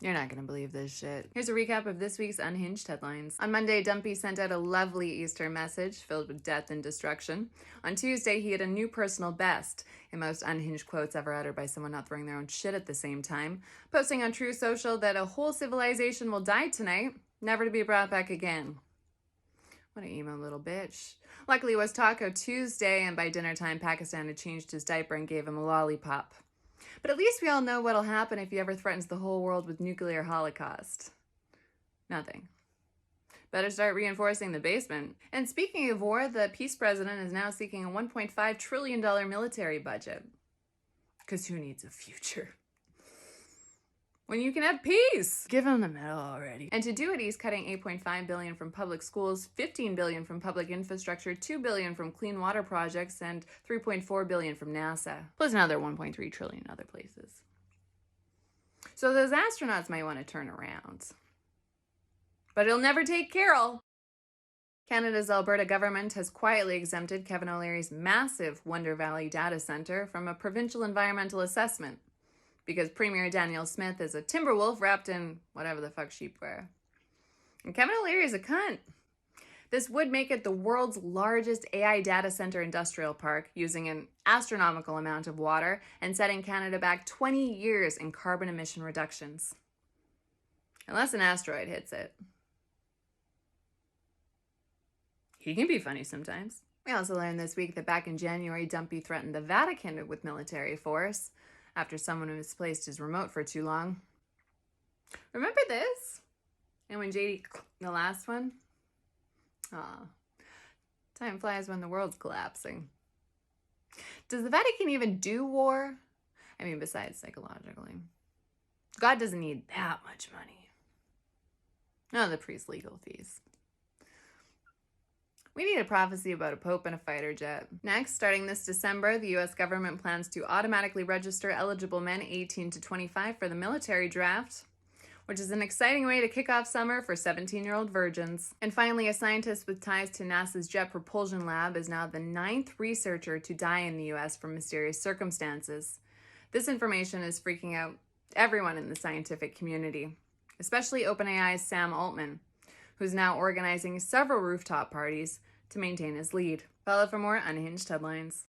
You're not gonna believe this shit. Here's a recap of this week's Unhinged headlines. On Monday, Dumpy sent out a lovely Easter message filled with death and destruction. On Tuesday, he had a new personal best, in most unhinged quotes ever uttered by someone not throwing their own shit at the same time, posting on True Social that a whole civilization will die tonight, never to be brought back again. What an emo little bitch. Luckily, it was Taco Tuesday, and by dinner time, Pakistan had changed his diaper and gave him a lollipop. But at least we all know what'll happen if he ever threatens the whole world with nuclear holocaust. Nothing. Better start reinforcing the basement. And speaking of war, the peace president is now seeking a $1.5 trillion military budget. Because who needs a future? When you can have peace. Give him the medal already. And to do it, he's cutting $8.5 billion from public schools, $15 billion from public infrastructure, $2 billion from clean water projects, and $3.4 billion from NASA. Plus another $1.3 trillion in other places. So those astronauts might want to turn around. But it'll never take Carol. Canada's Alberta government has quietly exempted Kevin O'Leary's massive Wonder Valley data center from a provincial environmental assessment, because Premier Danielle Smith is a timber wolf wrapped in whatever the fuck sheep wear. And Kevin O'Leary is a cunt. This would make it the world's largest AI data center industrial park, using an astronomical amount of water and setting Canada back 20 years in carbon emission reductions. Unless an asteroid hits it. He can be funny sometimes. We also learned this week that back in January, Dumpy threatened the Vatican with military force after someone misplaced his remote for too long. Remember this? And when JD, the last one? Aw, time flies when the world's collapsing. Does the Vatican even do war? I mean, besides psychologically. God doesn't need that much money. No, the priest's legal fees. We need a prophecy about a pope and a fighter jet. Next, starting this December, the U.S. government plans to automatically register eligible men 18 to 25 for the military draft, which is an exciting way to kick off summer for 17-year-old virgins. And finally, a scientist with ties to NASA's Jet Propulsion Lab is now the 9th researcher to die in the U.S. from mysterious circumstances. This information is freaking out everyone in the scientific community, especially OpenAI's Sam Altman, who's now organizing several rooftop parties to maintain his lead. Follow for more Unhinged headlines.